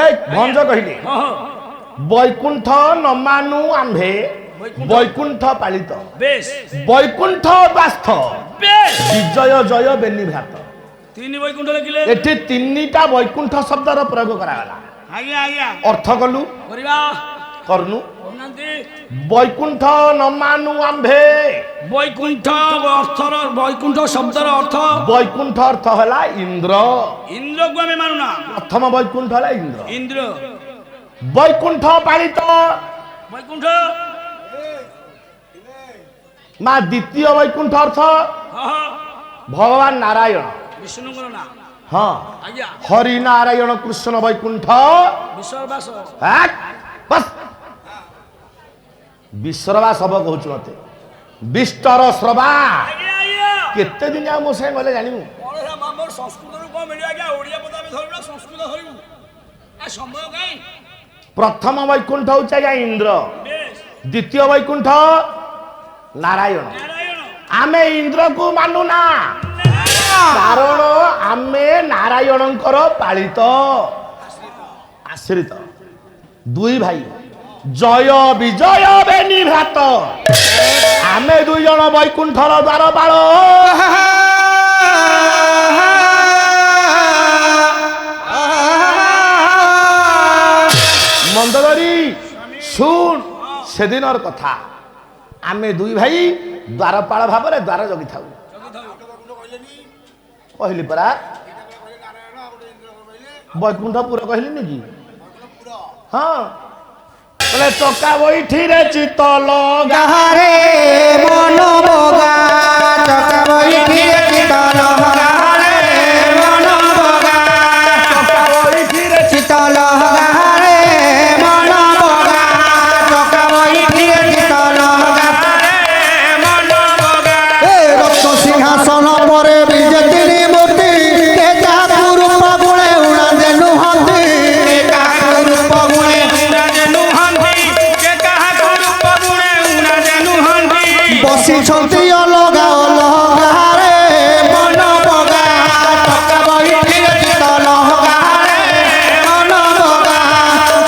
এই ভঞ্জ কহিলে বৈকুণ্ঠ নমানু আম্ভে বৈকুণ্ঠ পালিত বেশ বৈকুণ্ঠ বাস্থ বেশ বিজয় জয় বেনি ভ্রাত তিনি বৈকুণ্ঠ লিখিলে এটি তিনিটা বৈকুণ্ঠ শব্দর প্রয়োগ କରାଗଲା আজ্ঞা আজ্ঞা অর্থ কলু করিবা করনু কହୁନାହାନ୍ତି বৈকুণ্ঠ নমানু আম্ভে বৈকুণ্ঠ অর্থর বৈকুণ্ঠ শব্দর অর্থ বৈকুণ্ঠ অর্থ হলা ইন্দ্র ইন্দ্রକୁ ଆମେ ମାନୁନା প্রথম বৈকুণ্ঠ হলা ইন্দ্র ইন্দ্র বৈকুণ্ঠ পালিত বৈকুণ্ঠ মা দ্বিতীয় বৈকুণ্ঠ অর্থ ହଁ ভগবান নারায়ণ ବିଷ୍ଣୁଙ୍କର ନାଁ হ্যাঁ ଆଜ୍ଞା হরি নারায়ণ কৃষ্ণ বৈকুণ্ঠ ବିଶ୍ୱବାସ হ্যাঁ বাস বিশ্বরবাস হব কହୁଛୁ মতে বিষ্টর শ্রবা ଆଜ୍ଞା ଆଜ୍ଞା কেতে দিন ଆଉ ମୋ ସାଙ୍ଗେ ଗଲେ ଜାଣିବୁ କଣ ଆମର ସଂସ୍କୃତରୁ କଣ ମିଳିବ ଆଜ୍ଞା ଓଡ଼ିଆ ପଦ ଆମେ ଧରିବୁ ନା ସଂସ୍କୃତ ଧରିବୁ ଆ ସମୟ କାଇଁ প্রথম বৈকুণ্ঠ হচ্ছে আজ্ঞা ইন্দ্র ବେଶ দ্বিতীয় বৈকুণ্ঠ নারায়ণ ନାରାୟଣ ଆମେ ଇନ୍ଦ୍ରକୁ ମାନୁ ନା କାରଣ ଆମେ ନାରାୟଣଙ୍କର ପାଳିତ ଆଶ୍ରିତ ଦୁଇ ଭାଇ ଜୟ ବିଜୟ ବେନି ଭ୍ରାତ ଆମେ ଦୁଇ ଜଣ ବୈକୁଣ୍ଠର ଦ୍ୱାରପାଳ ମନ୍ଦୋଦରୀ ଶୁଣ ସେଦିନର କଥା ଆମେ ଦୁଇ ଭାଇ ଦ୍ୱାରପାଳ ଭାବରେ ଦ୍ୱାର ଜଗିଥାଉ କହିଲି ପରା ବୈକୁଣ୍ଠ ପୁର କହିଲିନି କି ହଁ ବୋଲେ ଚକା ବଇଠିରେ ଚିତ ଲଗାରେ মন বগা চকা বইঠিরে চিত লগারে মন বগা চকা বইঠিরে চিত লগারে মন বগা চকা বইঠিরে চিত লগারে মন বগা এ রক্ত সিংহাসন পরে বিজেতির মূর্তি কে যাহা রূপ গুণে উড়া দেনু হন্তি কাহা রূপ গুণে উড়া দেনু হন্তি কে কাহা রূপ গুণে উড়া দেনু হন্তি বসিছন্তি অলগা অলগারে মন বগা চকা বইঠিরে চিত লগারে মন বগা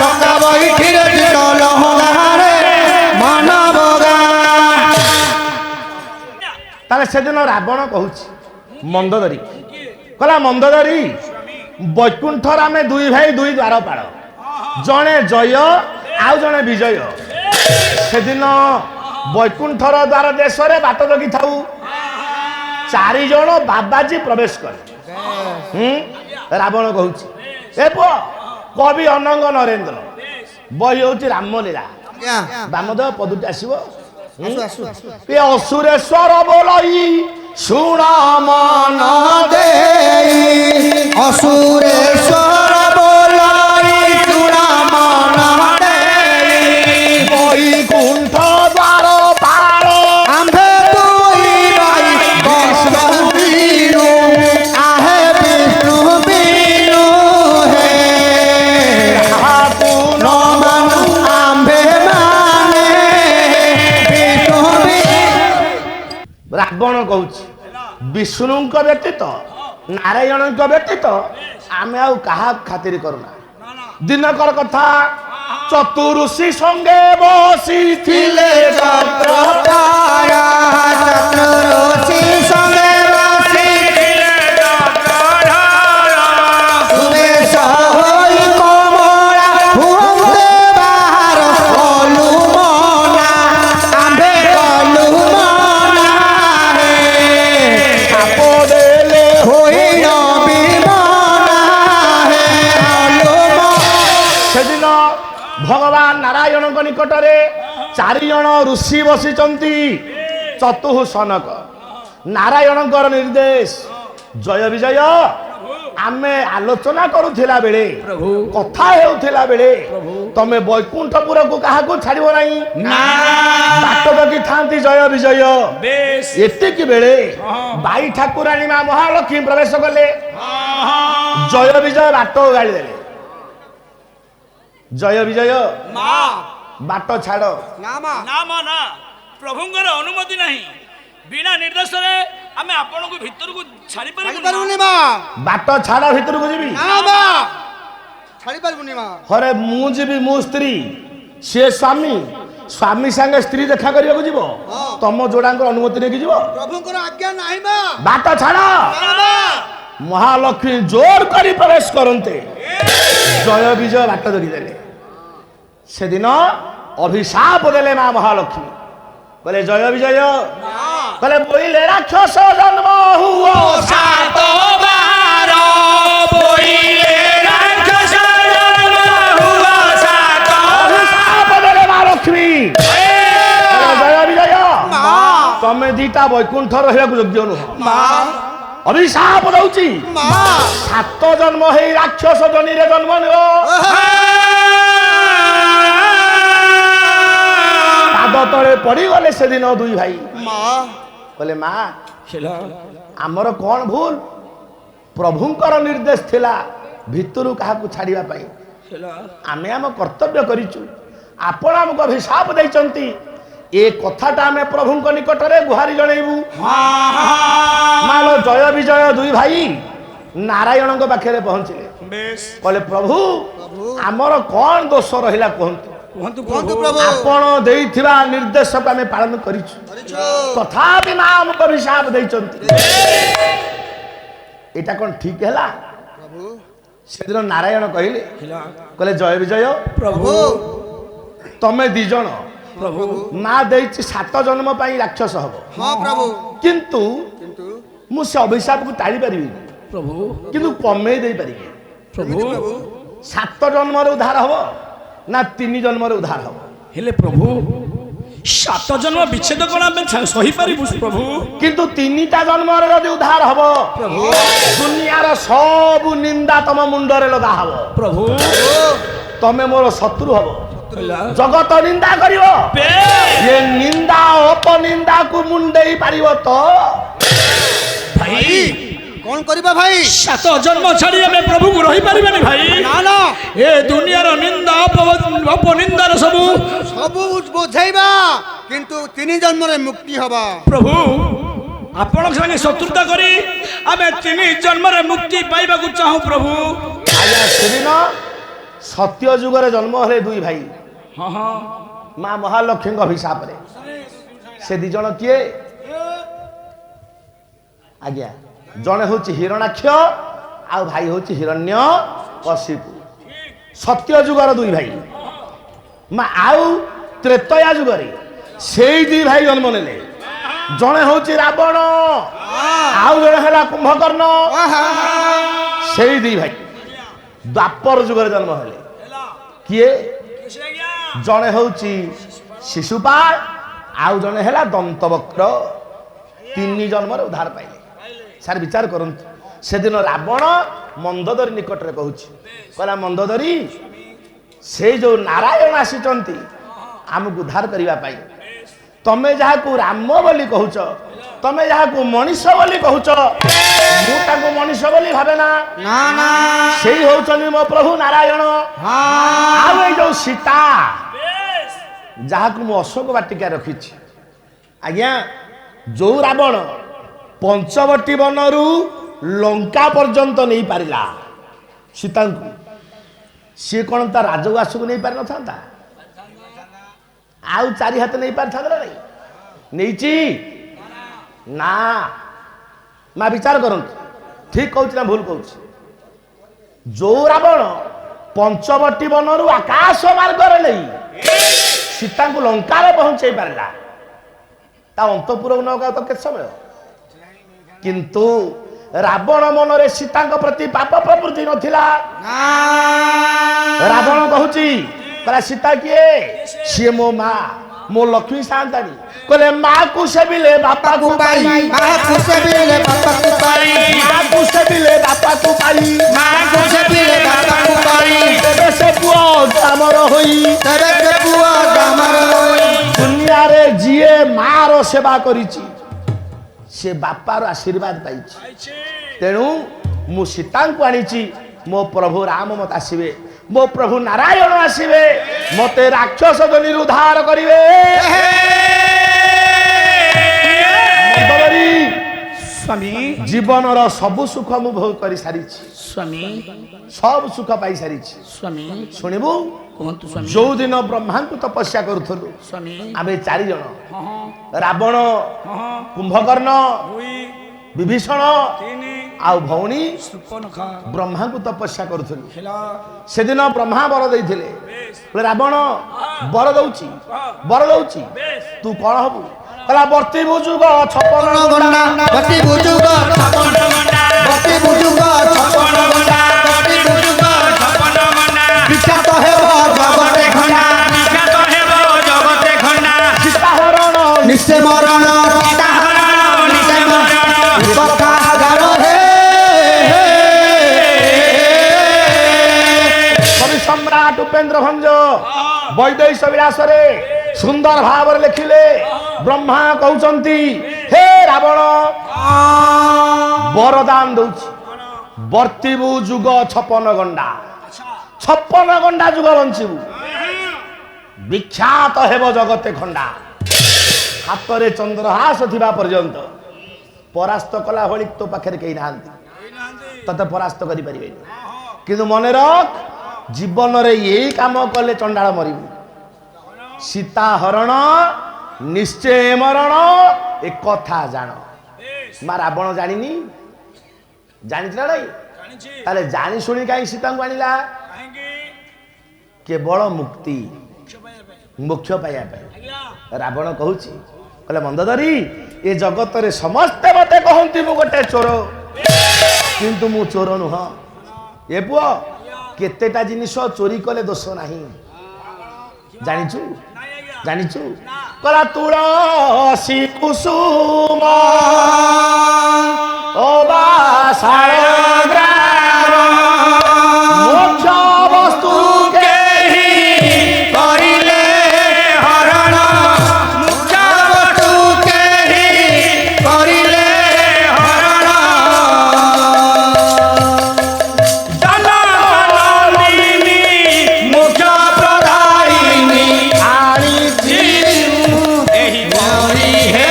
চকা বইঠিরে চিত লগারে মন বগা তাহলে সেদিন রাবণ কହୁଛି মন্দোদରୀ କହିଲା ମନ୍ଦୋଦରୀ ବୈକୁଣ୍ଠର ଆମେ ଦୁଇ ଭାଇ ଦୁଇ ଦ୍ୱାରପାଳ ଜଣେ ଜୟ ଆଉ ଜଣେ ବିଜୟ ସେଦିନ ବୈକୁଣ୍ଠର ଦ୍ୱାର ଦେଶରେ ବାଟ ଜଗିଥାଉ ଚାରି ଜଣ ବାବାଜୀ ପ୍ରବେଶ କଲେ ରାବଣ କହୁଛି ଏ ପୁଅ କବି ଅନଙ୍ଗ ନରେନ୍ଦ୍ର ବହି ହଉଛି ରାମଲୀଳା ବାମଦେବ ପଦୁଟି ଆସିବ ଏ ଅସୁରେଶ୍ୱର ବୋଲଇ ଶୁଣ ମନ দেই অসুরেশ্বর বলাই চূড়া মন দেই বৈকুণ্ঠ দ্বার পাল আম্ভে দুই ভাই বিষ্ণু বিনু আহে বিষ্ণু বিনু হে ন মানু আম্ভে মানে বিষ্ণু বিনু ରାବଣ କହୁଛି ବିଷ୍ଣୁଙ୍କ ବ୍ୟତୀତ ନାରାୟଣଙ୍କ ବ୍ୟତୀତ ଆମେ ଆଉ କାହା ଖାତିର କରୁନା ଦିନକର କଥା ଚତୁଋଷି ସଙ୍ଗେ ବସିଥିଲେ চক্রধারা চক্ররসি সঙ্গে বসিলে সুবেশ হই কমলা ভুবনে বাহার কলু মনা আম্বে কলু মনা হে আপদেলে হইল বিমনা হে কলু মনা ସେଦିନ ଭଗବାନ ନାରାୟଣଙ୍କ ନିକଟରେ ଚାରି ଜଣ ଋଷି ବସିଛନ୍ତି ଚତୁଃ ସନକ ନାରାୟଣଙ୍କର ନିର୍ଦ୍ଦେଶ ଜୟ ବିଜୟ ଆମେ ଆଲୋଚନା କରୁଥିଲା ବେଳେ କଥା ହେଉଥିଲା ବେଳେ ତମେ ବୈକୁଣ୍ଠପୁରକୁ କାହାକୁ ଛାଡ଼ିବ ନାହିଁ ବାଟ ଜଗିଥାନ୍ତି ଜୟ ବିଜୟ ବେଶ ଏତିକି ବେଳେ ବାଇ ଠାକୁରାଣୀ ମା ମହାଲକ୍ଷ୍ମୀ ପ୍ରବେଶ କଲେ ଜୟ ବିଜୟ ବାଟ ଓଗାଳି ଦେଲେ ଜୟ ବିଜୟ ମା ବାଟ ଛାଡ଼ ନା ମା ନା ପ୍ରଭୁଙ୍କର ଅନୁମତି ନାହିଁ ବିନା ନିର୍ଦ୍ଦେଶରେ ଆମେ ଆପଣଙ୍କୁ ଭିତରକୁ ଛାଡ଼ି ପାରିବୁ ପାରୁନି ମା ବାଟ ଛାଡ଼ ଭିତରକୁ ଯିବି ନା ମା ଛାଡ଼ି ପାରିବୁନି ମା ହରେ ମୁଁ ଯିବି ମୋ ସ୍ତ୍ରୀ ସେ ସ୍ୱାମୀ ସ୍ୱାମୀ ସାଙ୍ଗେ ସ୍ତ୍ରୀ ଦେଖା କରିବାକୁ ଯିବ ତମ ଯୋଡ଼ାଙ୍କର ଅନୁମତି ନେଇକି ଯିବ ପ୍ରଭୁଙ୍କର ଆଜ୍ଞା ନାହିଁ ମା ବାଟ ଛାଡ଼ ମା ମହାଲକ୍ଷ୍ମୀ ଜୋର କରି ପ୍ରବେଶ କରନ୍ତେ ଜୟ ବିଜୟ ବାଟ ଧରିଦେଲେ ସେଦିନ ଅଭିଶାପ ଦେଲେ ମା ମହାଲକ୍ଷ୍ମୀ କହିଲେ ଜୟ ବିଜୟ କହିଲେ ବୋଇଲେ ରାକ୍ଷସ ଜନ୍ମ ହୁଅ ସାତ ବାର ବୋଇଲେ ରାକ୍ଷସ ଜନ୍ମ ହୁଅ ସାତ ଅଭିଶାପ ଦେଲେ ମା ଲକ୍ଷ୍ମୀ କହିଲେ ଜୟ ବିଜୟ ତମେ ଦିଟା ବୈକୁଣ୍ଠ ରହିବାକୁ ଯୋଗ୍ୟ ନୁହଁ ଅଭିଶାପ ଦଉଛି ସାତ ଜନ୍ମ ହେଇ ରାକ୍ଷସ ଜନିରେ ଜନ୍ମ ନିଅ ପାଦ ତଳେ ପଡିଗଲେ ସେଦିନ ଦୁଇ ଭାଇ କହିଲେ ମା ଆମର କଣ ଭୁଲ ପ୍ରଭୁଙ୍କର ନିର୍ଦ୍ଦେଶ ଥିଲା ଭିତରୁ କାହାକୁ ଛାଡିବା ପାଇଁ ଆମେ ଆମ କର୍ତ୍ତବ୍ୟ କରିଛୁ ଆପଣ ଆମକୁ ଅଭିଶାପ ଦେଇଛନ୍ତି ଏ କଥାଟା ଆମେ ପ୍ରଭୁଙ୍କ ନିକଟରେ ଗୁହାରି ଜଣେଇବୁ ମାଲୋ ଜୟ ବିଜୟ ଦୁଇ ଭାଇ ନାରାୟଣଙ୍କ ପାଖରେ ପହଞ୍ଚିଲେ କହିଲେ ପ୍ରଭୁ ଆମର କଣ ଦୋଷ ରହିଲା କୁହନ୍ତୁ କୁହନ୍ତୁ ପ୍ରଭୁ ଆପଣ ଦେଇଥିବା ନିର୍ଦ୍ଦେଶକୁ ଆମେ ପାଳନ କରିଛୁ ତଥାପି ମା ଆମକୁ ଅଭିଶାପ ଦେଇଛନ୍ତି ଏଇଟା କଣ ଠିକ ହେଲା ସେଦିନ ନାରାୟଣ କହିଲେ କହିଲେ ଜୟ ବିଜୟ ପ୍ରଭୁ ତମେ ଦି ଜଣ ମା ଦେଇଛି ସାତ ଜନ୍ମ ପାଇଁ ରାକ୍ଷସ ହବ ହଁ ପ୍ରଭୁ କିନ୍ତୁ ମୁଁ ସେ ଅଭିଶାପକୁ ଟାଳି ପାରିବିନି କିନ୍ତୁ କମେଇ ଦେଇପାରିବି ପ୍ରଭୁ ସାତ ଜନ୍ମରେ ଉଦ୍ଧାର ହବ ନା 3 ଜନ୍ମରେ ଉଦ୍ଧାର ହବ ହେଲେ ପ୍ରଭୁ ସାତ ଜନ୍ମ ବିଚ୍ଛେଦ କଣ ଆମେ ସହିପାରିବୁ ପ୍ରଭୁ କିନ୍ତୁ 3ଟା ଜନ୍ମରେ ଯଦି ଉଦ୍ଧାର ହବ ଦୁନିଆର ସବୁ ନିନ୍ଦା ତମ ମୁଣ୍ଡରେ ଲଗା ହବ ପ୍ରଭୁ ତମେ ମୋର ଶତ୍ରୁ ହବ ଜଗତ ନିନ୍ଦା କରିବ ଏ ନିନ୍ଦା ଅପନିନ୍ଦାକୁ ମୁଣ୍ଡେଇ ପାରିବ ତ ଭାଇ କଣ କରିବା ଭାଇ ସାତ ଜନ୍ମ ଛାଡି ଆମେ ପ୍ରଭୁକୁ ରହିପାରିବାନି ଭାଇ ନା ନା ଏ ଦୁନିଆର ନିନ୍ଦା ଅପନିନ୍ଦାର ସବୁ ବୁଝେଇବା କିନ୍ତୁ 3 ଜନ୍ମରେ ମୁକ୍ତି ହବା ପ୍ରଭୁ ଆପଣଙ୍କ ସାଙ୍ଗେ ଶତ୍ରୁତା କରି ଆମେ 3 ଜନ୍ମରେ ମୁକ୍ତି ପାଇବାକୁ ଚାହୁଁ ପ୍ରଭୁ ଆଜ୍ଞା ସେଦିନ ସତ୍ୟ ଯୁଗରେ ଜନ୍ମ ହେଲେ ଦୁଇ ଭାଇ ମା ମହାଲକ୍ଷ୍ମୀଙ୍କ ଅଭିଶାପରେ ସେ ଦି ଜଣ କିଏ ଆଜ୍ଞା ଜଣେ ହଉଛି ହିରଣାକ୍ଷ ଆଉ ଭାଇ ହଉଛି ହିରଣ୍ୟ କଶିପୁ ସତ୍ୟ ଯୁଗର ଦୁଇ ଭାଇ ମା ଆଉ ତ୍ରେତୟା ଯୁଗରେ ସେଇ ଦୁଇ ଭାଇ ଜନ୍ମ ନେଲେ ଜଣେ ହଉଛି ରାବଣ ଆଉ ଜଣେ ହେଲା କୁମ୍ଭକର୍ଣ୍ଣ ସେଇ ଦୁଇ ଭାଇ ଦ୍ୱାପର ଯୁଗରେ ଜନ୍ମ ହେଲେ କିଏ ଜଣେ ହଉଛି ଶିଶୁପାଳ ଆଉ ଜଣେ ହେଲା ଦନ୍ତବକ୍ର 3 ଜନ୍ମରେ ଉଦ୍ଧାର ପାଇଲେ ସାର୍ ବିଚାର କରନ୍ତୁ ସେଦିନ ରାବଣ ମନ୍ଦୋଦରୀ ନିକଟରେ କହୁଛି କହିଲା ମନ୍ଦୋଦରୀ ସେ ଯୋଉ ନାରାୟଣ ଆସିଛନ୍ତି ଆମକୁ ଉଦ୍ଧାର କରିବା ପାଇଁ ତମେ ଯାହାକୁ ରାମ ବୋଲି କହୁଛ ତମେ ଯାହାକୁ ମଣିଷ ବୋଲି କହୁଛ ମୁଁ ତାଙ୍କୁ ମଣିଷ ବୋଲି ଭାବେ ନା ସେଇ ହଉଛନ୍ତି ମୋ ପ୍ରଭୁ ନାରାୟଣ ଆଉ ଏଇ ଯୋଉ ସୀତା ଯାହାକୁ ମୁଁ ଅଶୋକ ବାଟିକା ରଖିଛି ଆଜ୍ଞା ଯୋଉ ରାବଣ ପଞ୍ଚବଟୀ ବନରୁ ଲଙ୍କା ପର୍ଯ୍ୟନ୍ତ ନେଇ ପାରିଲା ସୀତାଙ୍କୁ ସିଏ କଣ ତା ରାଜଉଆସକୁ ନେଇ ପାରିନଥାନ୍ତା ଆଉ 4 ହାତ ନେଇ ପାରିଥାନ୍ତା ନା ନେଇଛି ନା ମା ବିଚାର କରନ୍ତୁ ଠିକ କହୁଛି ନା ଭୁଲ କହୁଛି ଯୋଉ ରାବଣ ପଞ୍ଚବଟୀ ବନରୁ ଆକାଶ ମାର୍ଗରେ ନେଇ ସୀତାଙ୍କୁ ଲଙ୍କାରେ ପହଞ୍ଚେଇ ପାରିଲା ତା ଅନ୍ତପୁରକୁ ନଗା ତ କେତେ ସମୟ କିନ୍ତୁ ରାବଣ ମନରେ ସୀତାଙ୍କ ପ୍ରତି ପାପ ପ୍ରବୃତ୍ତି ନଥିଲା ରାବଣ କହୁଛି କହିଲା ସୀତା କିଏ ସିଏ ମୋ ମା ମୋ ଲକ୍ଷ୍ମୀ ସାନ୍ତାଣୀ କହିଲେ ମାକୁ ସେବିଲେ ବାପାକୁ ପାଇ ମାକୁ ସେବିଲେ ବାପାକୁ ପାଇ ମାକୁ ସେବିଲେ ବାପାକୁ ପାଇ ମାକୁ ସେବିଲେ ବାପାକୁ ପାଇ ତେବେ ସେ ପୁଅ ଆମର ହୋଇ ତେବେ ସେ ପୁଅ ଆମର ହୋଇ ଦୁନିଆରେ ଯିଏ ମାର ସେବା କରିଛି ସେ ବାପାର ଆଶୀର୍ବାଦ ପାଇଛି ତେଣୁ ମୁଁ ସୀତାଙ୍କୁ ଆଣିଛି ମୋ ପ୍ରଭୁ ରାମ ମତେ ଆସିବେ ମୋ ପ୍ରଭୁ ନାରାୟଣ ଆସିବେ ମତେ ରାକ୍ଷସ ଜନିରୁ ଉଦ୍ଧାର କରିବେ ସ୍ୱାମୀ ଜୀବନର ସବୁ ସୁଖ ମୁଁ ଭୋଗ କରି ସାରିଛି, ସ୍ୱାମୀ ସବୁ ସୁଖ ପାଇ ସାରିଛି। ସ୍ୱାମୀ ଶୁଣିବୁ, କୁହନ୍ତୁ ସ୍ୱାମୀ। ଯୋଉଦିନ ବ୍ରହ୍ମାଙ୍କୁ ତପସ୍ୟା କରୁଥିଲୁ ସ୍ୱାମୀ ଆମେ 4 ଜଣ, ହଁ ହଁ ରାବଣ, ହଁ କୁମ୍ଭକର୍ଣ୍ଣ, ଦୁଇ ବିଭୀଷଣ ତିନି ଆଉ ଭଉଣୀ ସୁପର୍ଣ୍ଣଖା ବ୍ରହ୍ମାଙ୍କୁ ତପସ୍ୟା କରୁଥିଲୁ। ହେଲା ସେଦିନ ବ୍ରହ୍ମା ବର ଦେଇଥିଲେ, ବେଶ କହିଲେ ରାବଣ ବର ଦଉଛି, ବର ଦଉଛି, ବେଶ ତୁ କଣ ହବୁ? କହିଲା ବର୍ତ୍ତିବୁ ଯୁଗ 56 ଗଣ୍ଡା ବତି ବୁଜୁଗ ଛପନ ଗଣ୍ଡା ବତି ବୁଜୁଗ ଛପନ ଗଣ୍ଡା ବତି ବୁଜୁଗ ଛପନ ଗଣ୍ଡା ବିଖ୍ୟାତ ହେବ ଜଗତେ ଖଣ୍ଡା ବିଖ୍ୟାତ ହେବ ଜଗତେ ଖଣ୍ଡା ସୀତାହରଣ ନିଶ୍ଚେ ମରଣ ସୀତାହରଣ ନିଶ୍ଚେ ମରଣ କଥା ଗାର ହେ କବି ସମ୍ରାଟ ଉପେନ୍ଦ୍ର ଭଞ୍ଜ ବୈଦେଶ ବିଳାସରେ ସୁନ୍ଦର ଭାବରେ ଲେଖିଲେ, ବ୍ରହ୍ମା କହୁଛନ୍ତି ହେ ରାବଣ ବରଦାନ ଦଉଛି, ବର୍ତ୍ତିବୁ ଯୁଗ 56 ଗଣ୍ଡା, 56 ଗଣ୍ଡା ଯୁଗ ବଞ୍ଚିବୁ, ବିଖ୍ୟାତ ହେବ ଜଗତେ ଖଣ୍ଡା। ହାତରେ ଚନ୍ଦ୍ରହାସ ଥିବା ପର୍ଯ୍ୟନ୍ତ ପରାସ୍ତ କଲା ଭଳି ତୋ ପାଖରେ କେହି ନାହାନ୍ତି, ତତେ ପରାସ୍ତ କରିପାରିବେନି। କିନ୍ତୁ ମନେ ରଖ, ଜୀବନରେ ଏଇ କାମ କଲେ ଚଣ୍ଡାଳ ମରିବୁ। ସୀତା ହରଣ ନିଶ୍ଚୟ ମରଣ, ଏ କଥା ଜାଣ। ମା ରାବଣ ଜାଣିନି? ଜାଣିଛି ନା ନାଇଁ? ତାହେଲେ ଜାଣି ଶୁଣି କାହିଁ ସୀତାଙ୍କୁ ଆଣିଲା? କେବଳ ମୁକ୍ତି, ମୋକ୍ଷ ପାଇବା ପାଇଁ। ରାବଣ କହୁଛି, କହିଲେ ମନ୍ଦୋଦରୀ, ଏ ଜଗତରେ ସମସ୍ତେ ମତେ କହନ୍ତି ମୁଁ ଗୋଟେ ଚୋର, କିନ୍ତୁ ମୁଁ ଚୋର ନୁହଁ। ଏ ପୁଅ, କେତେଟା ଜିନିଷ ଚୋରି କଲେ ଦୋଷ ନାହିଁ, ଜାଣିଛୁ? ଜାଣିଛୁ? କହିଲା ତୁଳସୀ କୁସୁମ ଓ ବାସାଳ ଗ୍ରାମ ମୋକ୍ଷ ବସ୍ତୁ କେହି କରିଲେ ହରଣ ମୁଖ୍ୟ ବସ୍ତୁ କେହି କରିଲେ ହରଣ ଜନମନମିନି ମୁଖ୍ୟ ପ୍ରଦାୟିନୀ ଆଣିଛି ଏହି ମରି ହେ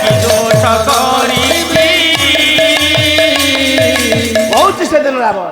କି ଦୋଷ କରିବି। କହୁଛି ସେଦିନ ରାବଣ